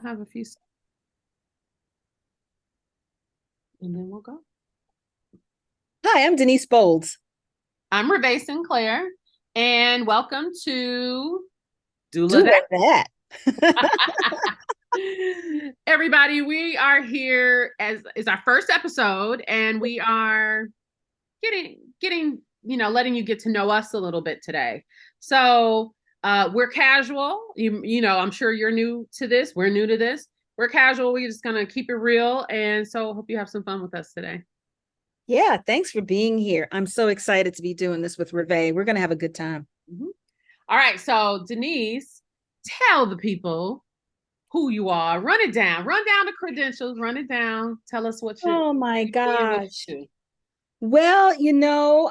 Have a few, and then we'll go. Hi, I'm Denise Bowles. I'm Ravae Sinclair, and welcome to Doula Doula That. That. Everybody, we are here as is our first episode, and we are getting letting you get to know us a little bit today. So we're casual. I'm sure you're new to this. We're new to this. We're casual. We're just gonna keep it real, and so hope you have some fun with us today. Yeah, thanks for being here. I'm so excited to be doing this with Ravae. We're going to have a good time. Mhm. All right, so Denise, tell the people who you are. Run it down. Run down the credentials. Run it down. Tell us Oh my what you did, what gosh. you do. Well,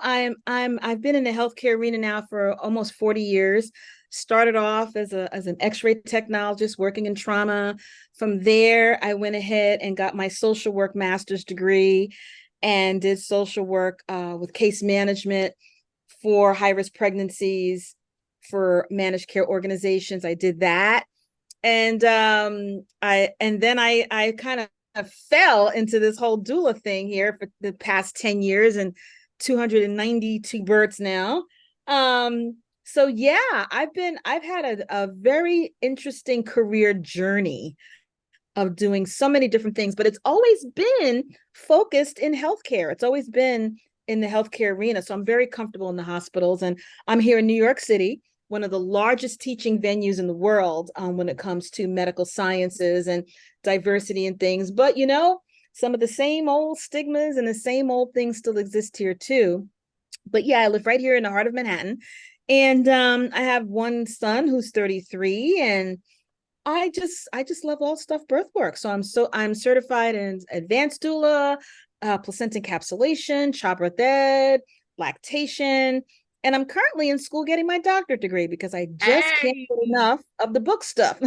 I've been in the healthcare arena now for almost 40 years. Started off as an X-ray technologist working in trauma. From there, I went ahead and got my social work master's degree and did social work with case management for high-risk pregnancies for managed care organizations. I did that. And then I kind of fell into this whole doula thing here for the past 10 years and 292 births now. So yeah, I've had a very interesting career journey of doing so many different things, but it's always been focused in healthcare. It's always been in the healthcare arena. So I'm very comfortable in the hospitals. And I'm here in New York City, one of the largest teaching venues in the world when it comes to medical sciences and diversity and things. But, some of the same old stigmas and the same old things still exist here, too. But yeah, I live right here in the heart of Manhattan. And I have one son who's 33, and I just love all stuff birth work. So I'm certified in advanced doula, placenta encapsulation, childbirth ed, lactation, and I'm currently in school getting my doctorate degree because I just can't Hey. get enough of the book stuff.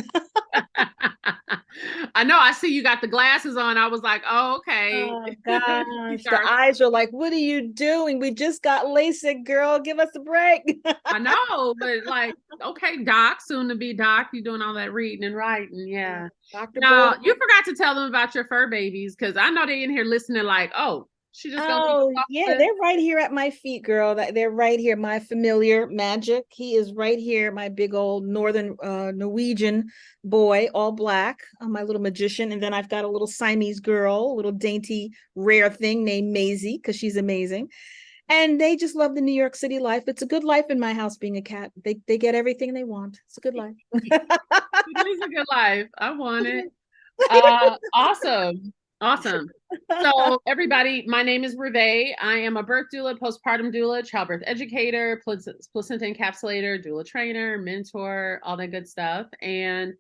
I know. I see you got the glasses on. I was like, oh, okay. Oh You gosh, the are. eyes are like, what are you doing? We just got LASIK, girl. Give us a break. I know, but like, okay, doc, soon to be doc. You doing all that reading and writing, yeah. Dr. Now, Boy. you forgot to tell them about your fur babies because I know they in here listening. Like, oh, she just gonna leave us Oh, off yeah, the. they're right here at my feet, girl. They're right here. My familiar Magic. He is right here, my big old northern Norwegian boy, all black, my little magician. And then I've got a little Siamese girl, a little dainty, rare thing named Maisie, because she's amazing. And they just love the New York City life. It's a good life in my house being a cat. They get everything they want. It's a good life. It is a good life. I want it. Awesome. Awesome. So, everybody, my name is Ravae. I am a birth doula, postpartum doula, childbirth educator, placenta encapsulator, doula trainer, mentor, all that good stuff. And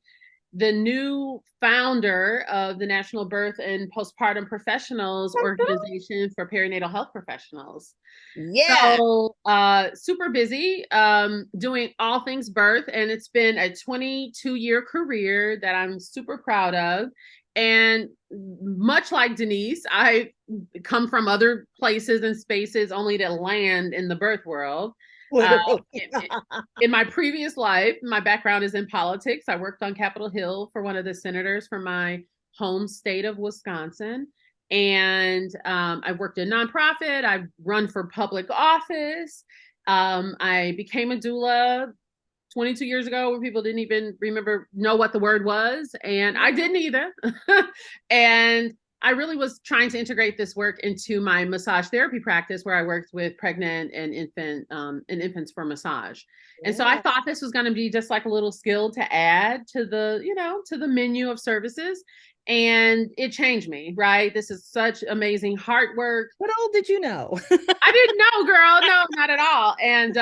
the new founder of the National Birth and Postpartum Professionals Organization for Perinatal Health Professionals. Yeah. So, super busy doing all things birth, and it's been a 22-year career that I'm super proud of. And much like Denise, I come from other places and spaces only to land in the birth world. Uh, Literally. in my previous life, my background is in politics. I worked on Capitol Hill for one of the senators from my home state of Wisconsin. And I worked in nonprofit. I've run for public office. I became a doula 22 years ago when people didn't even know what the word was. And I didn't either. And I really was trying to integrate this work into my massage therapy practice where I worked with pregnant and infants for massage. And so I Yeah. thought this was going to be just like a little skill to add to to the menu of services. And it changed me, right? This is such amazing heart work. What old did you know? I didn't know, girl. No, not at all. And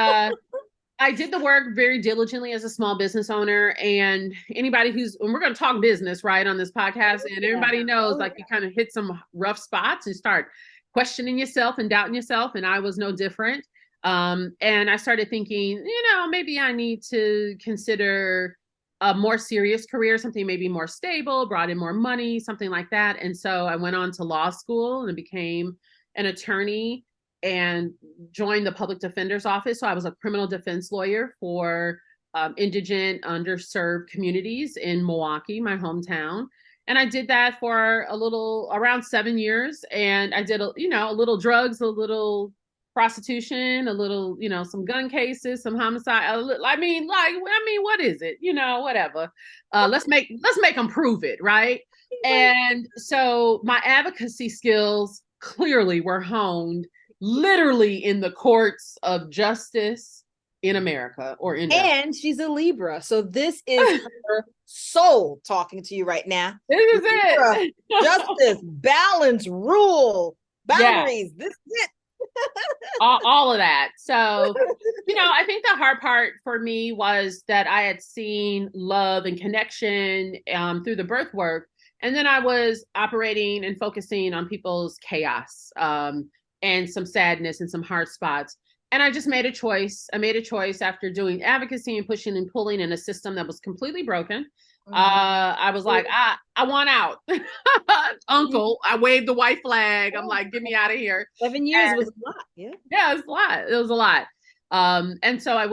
I did the work very diligently as a small business owner. And anybody and we're going to talk business, right, on this podcast. And Yeah. everybody knows, Oh, like, you kind of hit some rough spots and start questioning yourself and doubting yourself. And I was no different. And I started thinking, maybe I need to consider a more serious career, something maybe more stable, brought in more money, something like that. And so I went on to law school and became an attorney and joined the public defender's office. So I was a criminal defense lawyer for indigent, underserved communities in Milwaukee, my hometown. And I did that for around 7 years. And I did, a little drugs, a little prostitution, a little, some gun cases, some homicide. What is it? Whatever. Let's make them prove it, right? And so my advocacy skills clearly were honed literally in the courts of justice in America or in justice. And she's a Libra. So this is her soul talking to you right now. This is it. Justice, balance, rule, boundaries. Yeah. This is it. all of that. So, I think the hard part for me was that I had seen love and connection through the birth work. And then I was operating and focusing on people's chaos and some sadness and some hard spots. And I just made a choice. I made a choice after doing advocacy and pushing and pulling in a system that was completely broken. I was like, I want out. Uncle, I waved the white flag. I'm like, get me out of here. 7 years was a lot. Yeah, it was a lot. It was a lot. And so I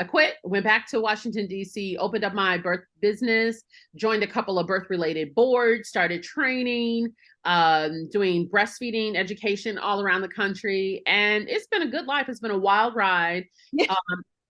quit, went back to Washington, D.C., opened up my birth business, joined a couple of birth related boards, started training, doing breastfeeding education all around the country. And it's been a good life. It's been a wild ride. Yeah.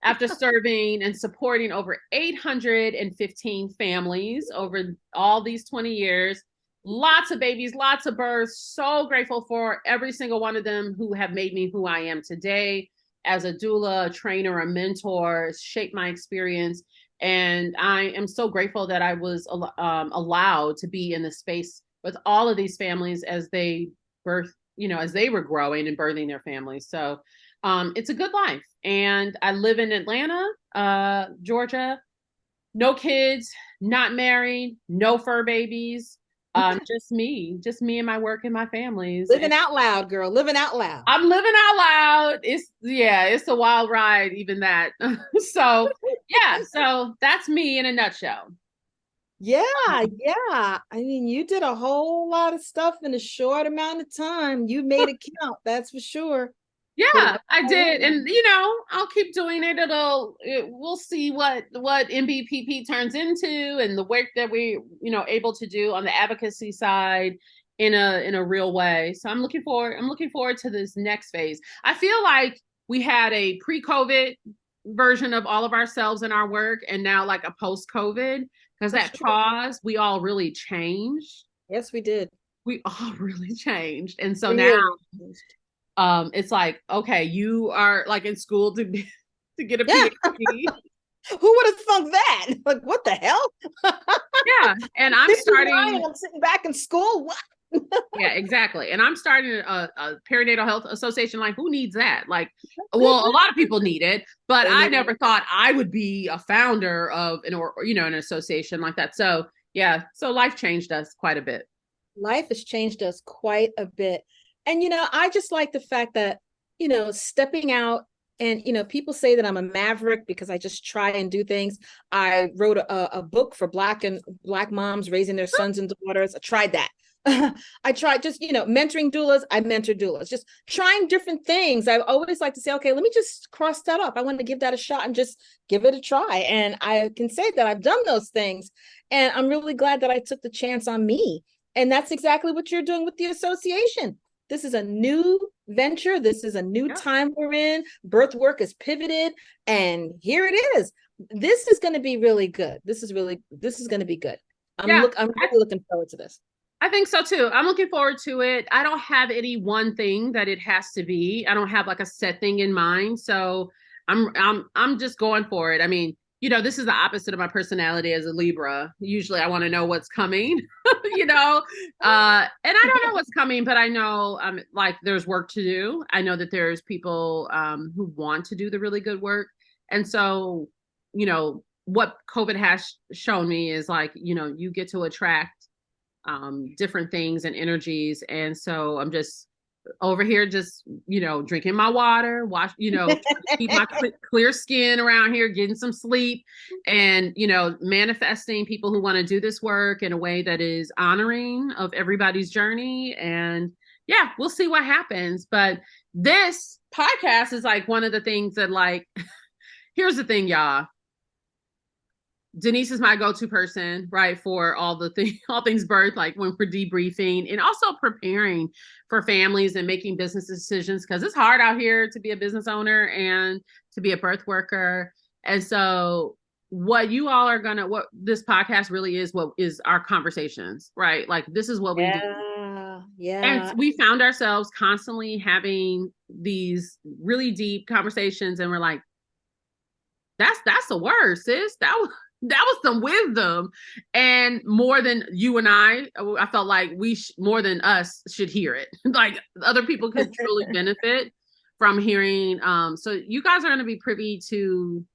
After serving and supporting over 815 families over all these 20 years, lots of babies, lots of births, so grateful for every single one of them who have made me who I am today as a doula, a trainer, a mentor, shaped my experience. And I am so grateful that I was allowed to be in the space with all of these families as they birth, as they were growing and birthing their families. So it's a good life. And I live in Atlanta, Georgia, no kids, not married, no fur babies. Just me and my work and my families. Living out loud, girl, living out loud. I'm living out loud. It's a wild ride, even that. So that's me in a nutshell. Yeah. I mean, you did a whole lot of stuff in a short amount of time. You made it count, that's for sure. Yeah, I did. And, I'll keep doing it. We'll see what MBPP turns into and the work that we, able to do on the advocacy side in a real way. So I'm looking forward to this next phase. I feel like we had a pre-COVID version of all of ourselves in our work and now like a post-COVID, because that pause, we all really changed. Yes, we did. We all really changed. And so now it's like, okay, you are like in school to get a PhD. Who would have thunk that? Like, what the hell? Yeah. And I'm sitting back in school. What? Yeah, exactly. And I'm starting a perinatal health association. Like, who needs that? Like, well, a lot of people need it, but I never thought I would be a founder of an association like that. So yeah, so life changed us quite a bit. Life has changed us quite a bit. And, I just like the fact that, stepping out and, people say that I'm a maverick because I just try and do things. I wrote a book for Black moms raising their sons and daughters. I tried that. I tried just, mentoring doulas. I mentor doulas, just trying different things. I always like to say, okay, let me just cross that up. I want to give that a shot and just give it a try. And I can say that I've done those things. And I'm really glad that I took the chance on me. And that's exactly what you're doing with the association. This is a new venture. This is a new time we're in. Birth work is pivoted. And here it is. This is going to be really good. This is going to be good. I'm really looking forward to this. I think so too. I'm looking forward to it. I don't have any one thing that it has to be. I don't have like a set thing in mind. So I'm just going for it. I mean, this is the opposite of my personality as a Libra. Usually I want to know what's coming, and I don't know what's coming, but I know like there's work to do. I know that there's people who want to do the really good work. And so, what COVID has shown me is like, you get to attract different things and energies. And so I'm just over here, just, drinking my water, keep my clear skin around here, getting some sleep and, manifesting people who want to do this work in a way that is honoring of everybody's journey. And yeah, we'll see what happens. But this podcast is like one of the things that like, here's the thing, y'all. Denise is my go-to person, right, for all the things, all things birth, like when we're debriefing and also preparing for families and making business decisions, because it's hard out here to be a business owner and to be a birth worker. And so what you all are gonna, what this podcast really is, what is our conversations, right? Like this is what we do. Yeah, And yeah. we found ourselves constantly having these really deep conversations, and we're like, that's a word, sis. That was some wisdom, and more than you and I felt like more than us should hear it. Like other people could truly benefit from hearing. So you guys are going to be privy to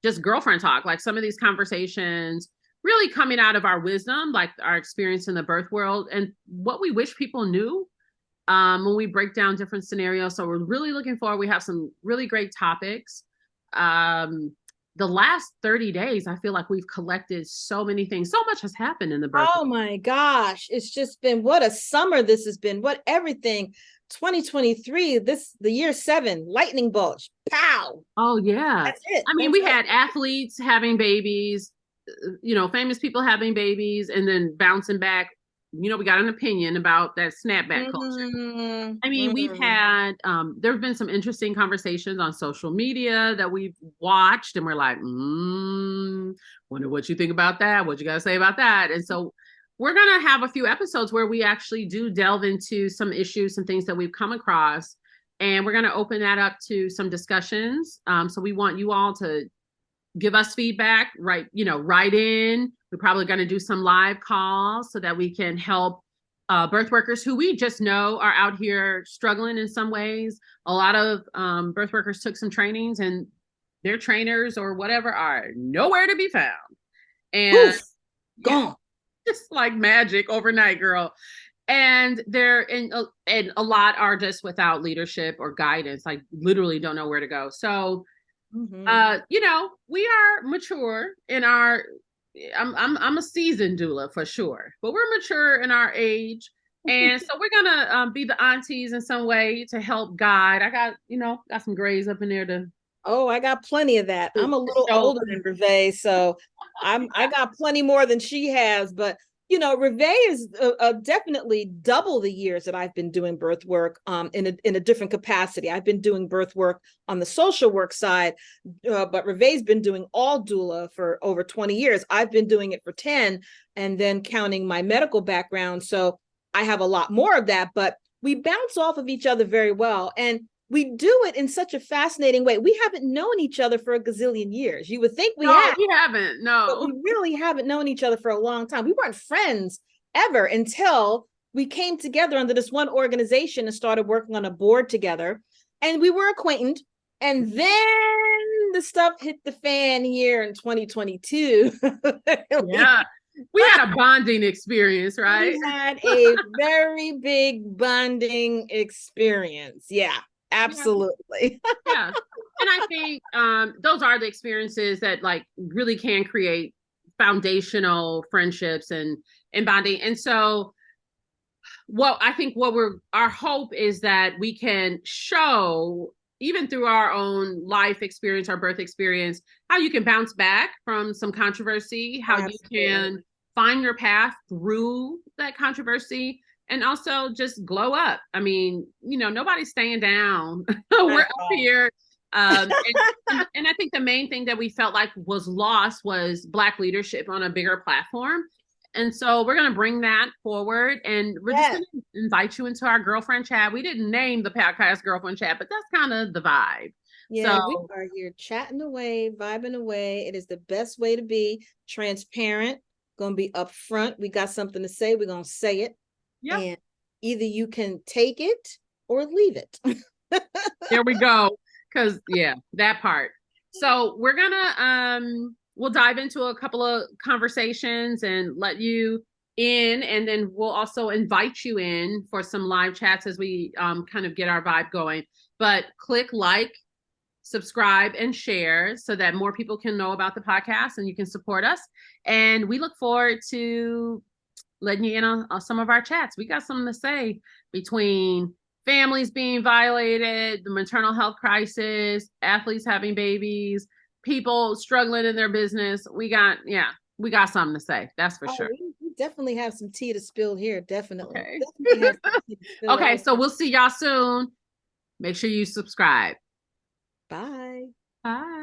just girlfriend talk, like some of these conversations really coming out of our wisdom, like our experience in the birth world and what we wish people knew when we break down different scenarios. So we're really looking forward. We have some really great topics. The last 30 days, I feel like we've collected so many things. So much has happened in the birth. Oh my gosh. It's just been what a summer this has been. What everything. 2023, the year 7, lightning bolt. Pow. Oh yeah. That's it. I mean, That's we had athletes having babies, famous people having babies and then bouncing back. We got an opinion about that snapback culture. I mean, we've had, there have been some interesting conversations on social media that we've watched, and we're like, wonder what you think about that. What you got to say about that? And so we're going to have a few episodes where we actually do delve into some issues, some things that we've come across, and we're going to open that up to some discussions. So we want you all to give us feedback, write in. We're probably going to do some live calls so that we can help birth workers who we just know are out here struggling in some ways. A lot of birth workers took some trainings and their trainers or whatever are nowhere to be found. And poof, gone. Just like magic overnight, girl. And a lot are just without leadership or guidance, like literally don't know where to go. So we are mature in our I'm a seasoned doula for sure, but we're mature in our age. And so we're gonna be the aunties in some way to help guide. I got some grays up in there to I got plenty of that. I'm a little older than Ravae, so I got plenty more than she has. But Ravae is definitely double the years that I've been doing birth work in a different capacity. I've been doing birth work on the social work side, but Ravae's been doing all doula for over 20 years. I've been doing it for 10, and then counting my medical background. So I have a lot more of that, but we bounce off of each other very well. And we do it in such a fascinating way. We haven't known each other for a gazillion years. You would think we haven't. No, but we really haven't known each other for a long time. We weren't friends ever until we came together under this one organization and started working on a board together. And we were acquainted. And then the stuff hit the fan here in 2022. Yeah. We had a bonding experience, right? We had a very big bonding experience. Yeah. Absolutely. Yeah. And I think those are the experiences that like really can create foundational friendships and bonding. And so our hope is that we can show, even through our own life experience, our birth experience, how you can bounce back from some controversy, how Absolutely. You can find your path through that controversy, and also just glow up. I mean, nobody's staying down. We're up here. And I think the main thing that we felt like was lost was Black leadership on a bigger platform. And so we're going to bring that forward, and we're just going to invite you into our girlfriend chat. We didn't name the podcast girlfriend chat, but that's kind of the vibe. Yeah, we are here chatting away, vibing away. It is the best way to be. Transparent, going to be upfront. We got something to say, we're going to say it. Yeah. And either you can take it or leave it. There we go. Because that part. So we're gonna we'll dive into a couple of conversations and let you in, and then we'll also invite you in for some live chats as we kind of get our vibe going. But click like, subscribe, and share so that more people can know about the podcast and you can support us. And we look forward to letting you in on some of our chats. We got something to say between families being violated, the maternal health crisis, athletes having babies, people struggling in their business, we got something to say. That's for Oh, sure. we definitely have some tea to spill here. Definitely. Okay. Definitely have some tea to spill right Okay, here. so we'll see y'all soon. Make sure you subscribe. Bye. Bye.